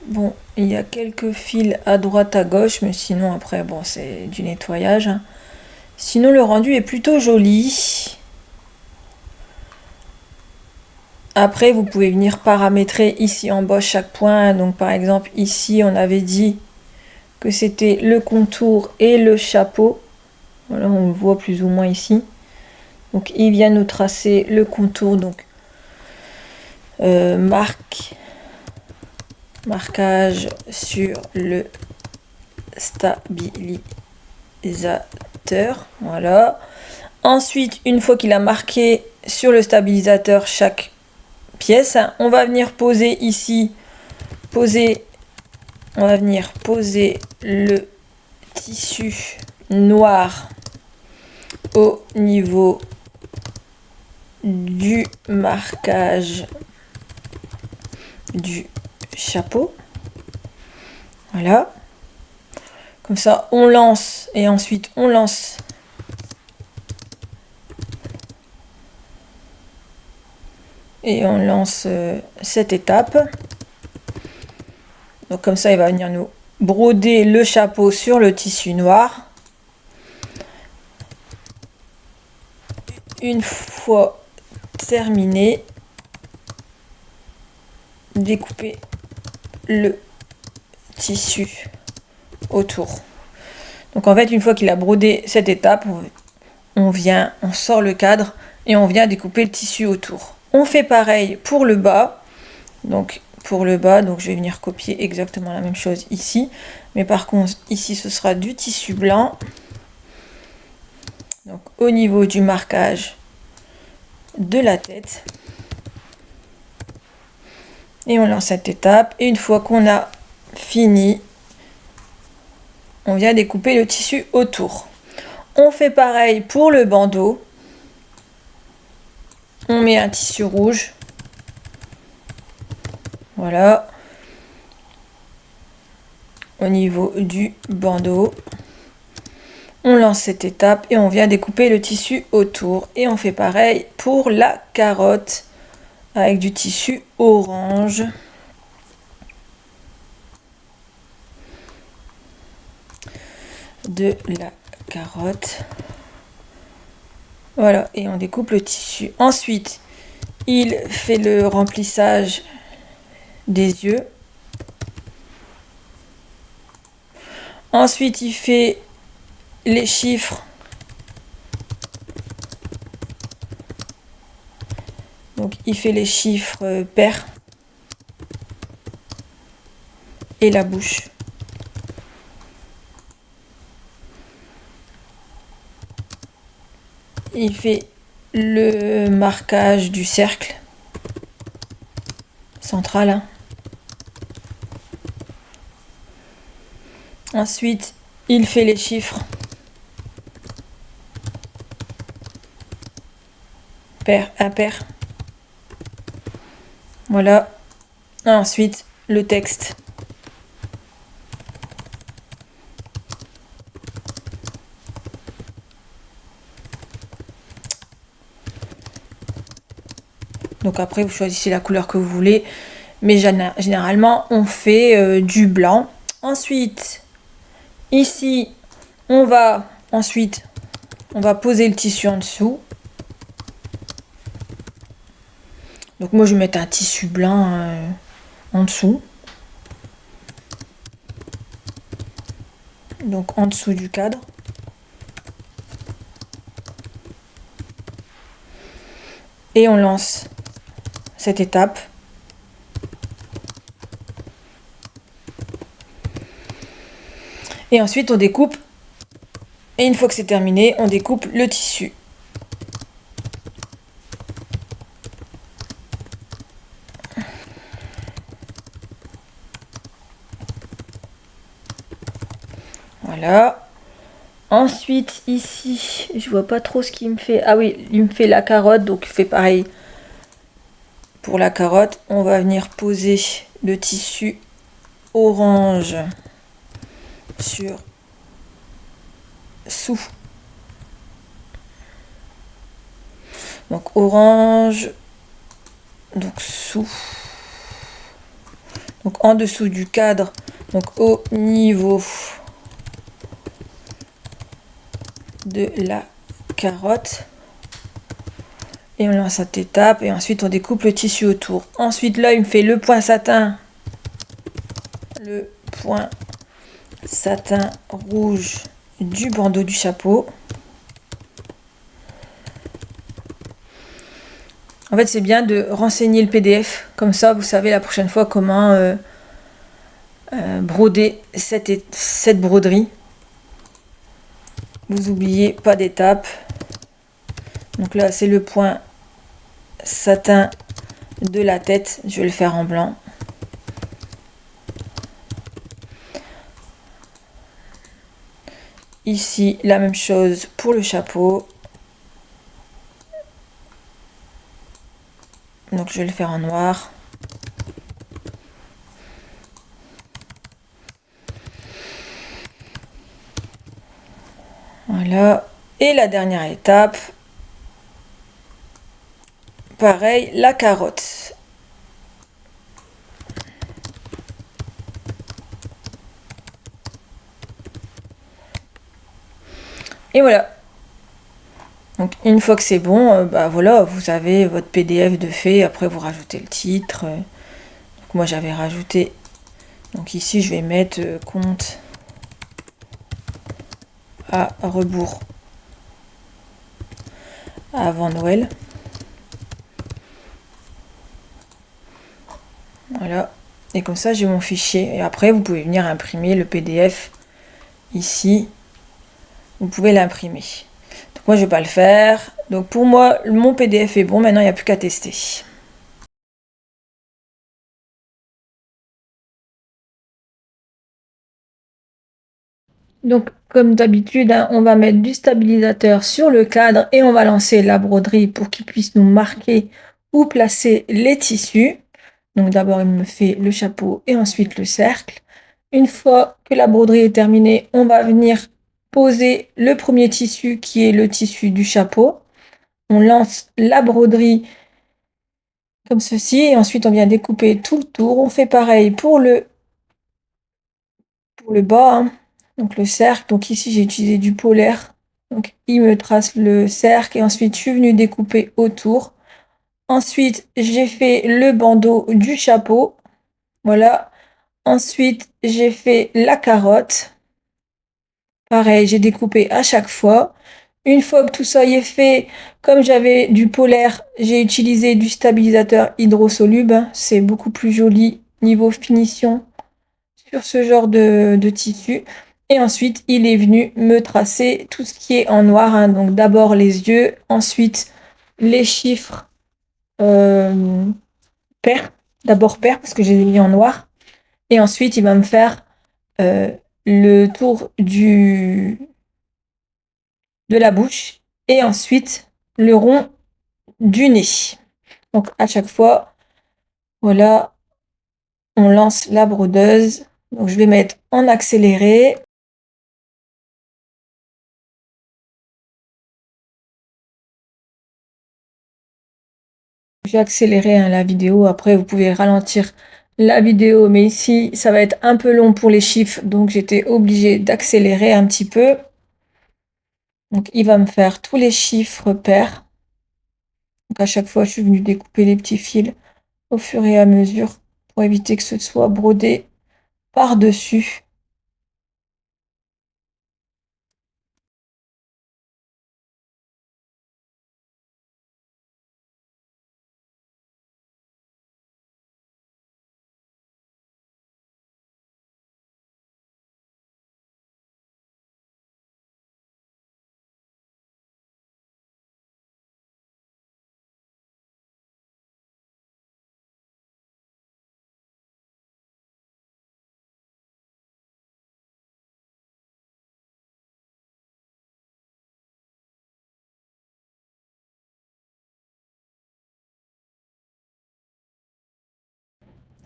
Bon, il y a quelques fils à droite à gauche, mais sinon après, bon, c'est du nettoyage. Sinon, le rendu est plutôt joli. Après, vous pouvez venir paramétrer ici en bas chaque point. Donc, par exemple, ici, on avait dit que c'était le contour et le chapeau. Voilà, on le voit plus ou moins ici. Donc, il vient nous tracer le contour. Donc, marquage sur le stabilisateur. Voilà. Ensuite, une fois qu'il a marqué sur le stabilisateur chaque pièce, on va venir poser ici, on va venir poser le tissu noir au niveau du marquage du chapeau. Voilà. Comme ça, on lance et ensuite on lance cette étape. Donc comme ça, il va venir nous broder le chapeau sur le tissu noir. Une fois terminé, découper le tissu autour. Donc en fait, une fois qu'il a brodé cette étape, on sort le cadre et on vient découper le tissu autour. On fait pareil pour le bas. Donc pour le bas, donc je vais venir copier exactement la même chose ici. Mais par contre, ici, ce sera du tissu blanc. Donc au niveau du marquage de la tête. Et on lance cette étape. Et une fois qu'on a fini, on vient découper le tissu autour. On fait pareil pour le bandeau. On met un tissu rouge. Voilà. Au niveau du bandeau. On lance cette étape et on vient découper le tissu autour. Et on fait pareil pour la carotte avec du tissu orange. De la carotte. Voilà, et on découpe le tissu. Ensuite, il fait le remplissage des yeux. Ensuite, il fait les chiffres. Donc, il fait les chiffres pairs. Et la bouche. Il fait le marquage du cercle central. Hein. Ensuite, il fait les chiffres pair, impair. Voilà. Ensuite, le texte. Donc après, vous choisissez la couleur que vous voulez. Mais généralement, on fait du blanc. Ensuite, ici, on va poser le tissu en dessous. Donc moi, je vais mettre un tissu blanc en dessous. donc en dessous du cadre. Et on lance cette étape. Et ensuite on découpe. Et une fois que c'est terminé, on découpe le tissu. Voilà. Ensuite, ici, je vois pas trop ce qu'il me fait. Ah oui, il me fait la carotte, donc il fait pareil. Pour la carotte, on va venir poser le tissu orange sur sous. Donc orange, donc sous. Donc en dessous du cadre, donc au niveau de la carotte. Et on lance cette étape et ensuite on découpe le tissu autour. Ensuite là il me fait le point satin. Le point satin rouge du bandeau du chapeau. En fait c'est bien de renseigner le PDF. Comme ça vous savez la prochaine fois comment broder cette broderie. Vous n'oubliez pas d'étape. Donc là c'est le point satin de la tête, je vais le faire en blanc. Ici la même chose pour le chapeau, donc je vais le faire en noir. Voilà, et la dernière étape, pareil, la carotte. Et voilà. Donc une fois que c'est bon, bah voilà, vous avez votre PDF de fait. Après vous rajoutez le titre. Donc moi j'avais rajouté. Donc ici je vais mettre compte à rebours avant Noël. Voilà. Et comme ça j'ai mon fichier. Et après vous pouvez venir imprimer le PDF ici. Vous pouvez l'imprimer. Donc moi je vais pas le faire. Donc pour moi mon PDF est bon. Maintenant il n'y a plus qu'à tester. Donc comme d'habitude, hein, on va mettre du stabilisateur sur le cadre et on va lancer la broderie pour qu'il puisse nous marquer où placer les tissus. Donc d'abord il me fait le chapeau et ensuite le cercle. Une fois que la broderie est terminée, on va venir poser le premier tissu qui est le tissu du chapeau. On lance la broderie comme ceci et ensuite on vient découper tout le tour. On fait pareil pour le bas, hein. Donc le cercle. Donc ici j'ai utilisé du polaire. Donc il me trace le cercle et ensuite je suis venue découper autour. Ensuite j'ai fait le bandeau du chapeau. Voilà. Ensuite j'ai fait la carotte. Pareil, j'ai découpé à chaque fois. Une fois que tout ça y est fait, comme j'avais du polaire, j'ai utilisé du stabilisateur hydrosoluble. C'est beaucoup plus joli niveau finition sur ce genre de tissu. Et ensuite, il est venu me tracer tout ce qui est en noir, hein. Donc d'abord les yeux, ensuite les chiffres pairs. D'abord pairs parce que j'ai mis en noir. Et ensuite, il va me faire le tour de la bouche et ensuite le rond du nez. Donc à chaque fois, voilà, on lance la brodeuse. Donc je vais mettre en accéléré. J'ai accéléré, hein, la vidéo. Après, vous pouvez ralentir la vidéo, mais ici, ça va être un peu long pour les chiffres, donc j'étais obligée d'accélérer un petit peu. Donc il va me faire tous les chiffres pairs. Donc à chaque fois, je suis venue découper les petits fils au fur et à mesure pour éviter que ce soit brodé par-dessus.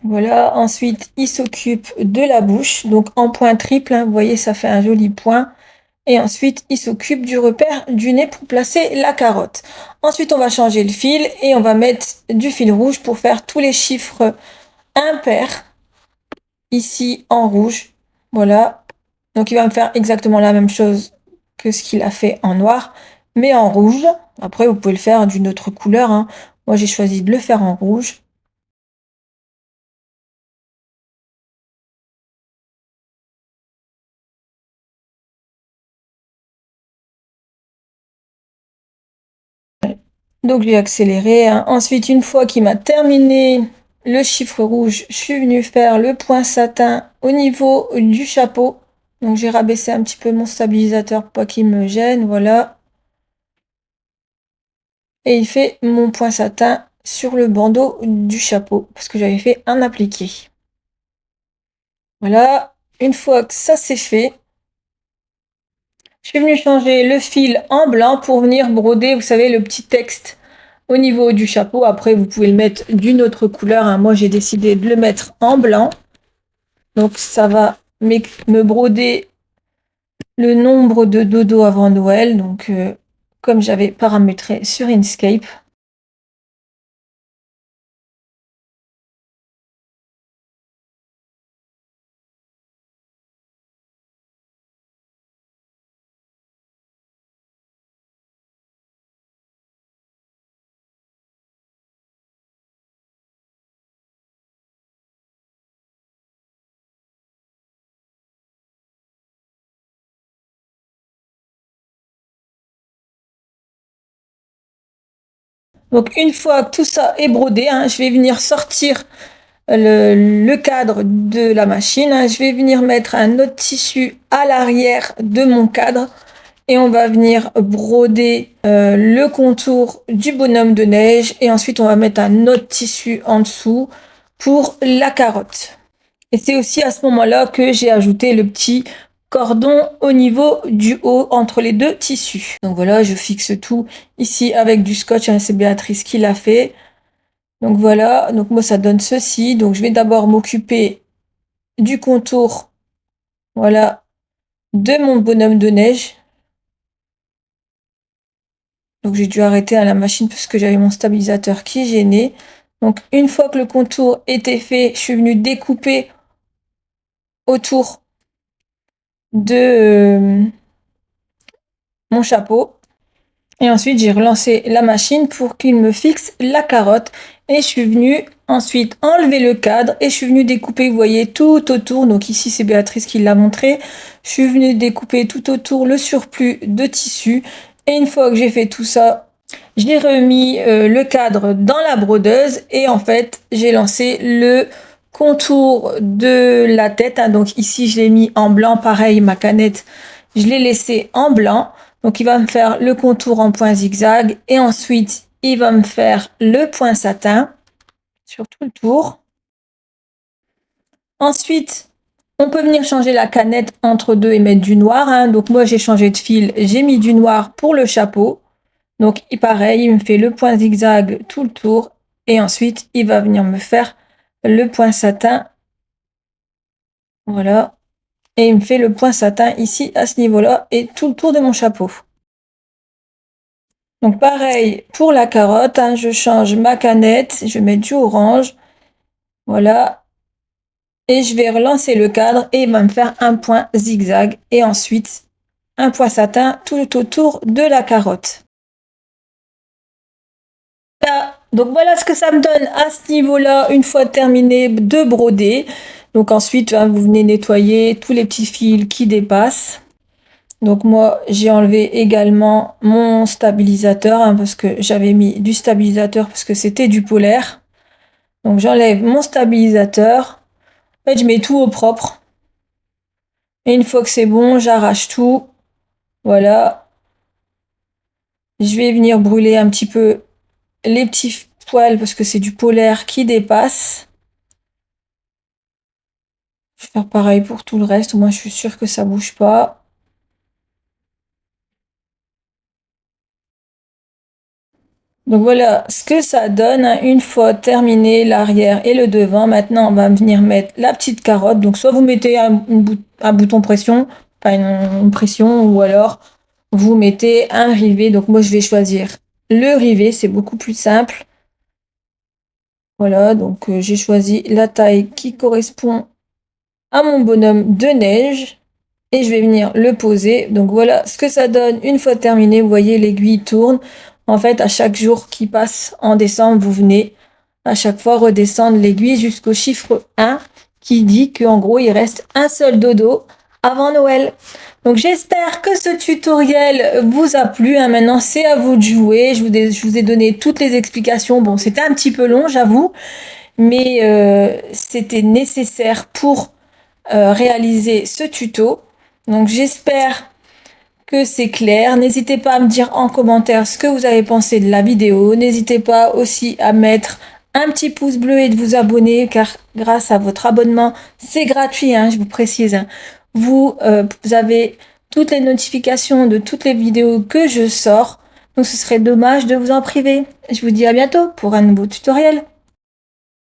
Voilà, ensuite il s'occupe de la bouche, donc en point triple, hein, vous voyez ça fait un joli point. Et ensuite il s'occupe du repère du nez pour placer la carotte. Ensuite on va changer le fil et on va mettre du fil rouge pour faire tous les chiffres impairs, ici en rouge. Voilà, donc il va me faire exactement la même chose que ce qu'il a fait en noir, mais en rouge. Après vous pouvez le faire d'une autre couleur, hein. Moi j'ai choisi de le faire en rouge. Donc j'ai accéléré, hein. Ensuite, une fois qu'il m'a terminé le chiffre rouge, je suis venue faire le point satin au niveau du chapeau. Donc j'ai rabaissé un petit peu mon stabilisateur pour pas qu'il me gêne, voilà. Et il fait mon point satin sur le bandeau du chapeau, parce que j'avais fait un appliqué. Voilà, une fois que ça c'est fait, je suis venue changer le fil en blanc pour venir broder, vous savez, le petit texte au niveau du chapeau. Après, vous pouvez le mettre d'une autre couleur, hein. Moi, j'ai décidé de le mettre en blanc. Donc, ça va me broder le nombre de dodo avant Noël. Donc, comme j'avais paramétré sur Inkscape. Donc, une fois que tout ça est brodé, hein, je vais venir sortir le cadre de la machine, hein. Je vais venir mettre un autre tissu à l'arrière de mon cadre. Et on va venir broder le contour du bonhomme de neige et ensuite on va mettre un autre tissu en dessous pour la carotte. Et c'est aussi à ce moment-là que j'ai ajouté le petit cordon au niveau du haut entre les deux tissus. Donc voilà, je fixe tout ici avec du scotch, hein, c'est Béatrice qui l'a fait. Donc voilà, donc moi ça donne ceci. Donc je vais d'abord m'occuper du contour, voilà, de mon bonhomme de neige. Donc j'ai dû arrêter à la machine parce que j'avais mon stabilisateur qui gênait. Donc une fois que le contour était fait, je suis venue découper autour de mon chapeau. Et ensuite j'ai relancé la machine pour qu'il me fixe la carotte. Et je suis venue ensuite enlever le cadre et je suis venue découper, vous voyez, tout autour. Donc ici c'est Béatrice qui l'a montré. Je suis venue découper tout autour le surplus de tissu. Et une fois que j'ai fait tout ça, j'ai remis le cadre dans la brodeuse et en fait j'ai lancé le contour de la tête, hein. Donc ici je l'ai mis en blanc, pareil ma canette je l'ai laissé en blanc. Donc il va me faire le contour en point zigzag et ensuite il va me faire le point satin sur tout le tour. Ensuite on peut venir changer la canette entre deux et mettre du noir, hein. Donc moi j'ai changé de fil, j'ai mis du noir pour le chapeau. Donc pareil, il me fait le point zigzag tout le tour et ensuite il va venir me faire le point satin. Voilà. Et il me fait le point satin ici à ce niveau-là et tout le tour de mon chapeau. Donc pareil pour la carotte, hein, je change ma canette, je mets du orange. Voilà. Et je vais relancer le cadre et il va me faire un point zigzag et ensuite un point satin tout autour de la carotte. Donc voilà ce que ça me donne à ce niveau-là, une fois terminé de broder. Donc ensuite, hein, vous venez nettoyer tous les petits fils qui dépassent. Donc moi, j'ai enlevé également mon stabilisateur, hein, parce que j'avais mis du stabilisateur parce que c'était du polaire. Donc j'enlève mon stabilisateur. En fait, je mets tout au propre. Et une fois que c'est bon, j'arrache tout. Voilà. Je vais venir brûler un petit peu les petits poils parce que c'est du polaire qui dépasse. Je vais faire pareil pour tout le reste, au moins je suis sûre que ça bouge pas. Donc voilà ce que ça donne hein, une fois terminé l'arrière et le devant. Maintenant, on va venir mettre la petite carotte. Donc soit vous mettez un bouton pression, enfin une pression, ou alors vous mettez un rivet. Donc moi, je vais choisir le rivet, c'est beaucoup plus simple. Voilà, donc j'ai choisi la taille qui correspond à mon bonhomme de neige. Et je vais venir le poser. Donc voilà ce que ça donne une fois terminé. Vous voyez, l'aiguille tourne. En fait, à chaque jour qui passe en décembre, vous venez à chaque fois redescendre l'aiguille jusqu'au chiffre 1 qui dit qu'en gros, il reste un seul dodo avant Noël. Donc j'espère que ce tutoriel vous a plu. Hein. Maintenant, c'est à vous de jouer. Je vous ai donné toutes les explications. Bon, c'était un petit peu long, j'avoue, mais c'était nécessaire pour réaliser ce tuto. Donc j'espère que c'est clair. N'hésitez pas à me dire en commentaire ce que vous avez pensé de la vidéo. N'hésitez pas aussi à mettre un petit pouce bleu et de vous abonner car grâce à votre abonnement, c'est gratuit, hein, je vous précise. Hein. Vous avez toutes les notifications de toutes les vidéos que je sors. Donc ce serait dommage de vous en priver. Je vous dis à bientôt pour un nouveau tutoriel.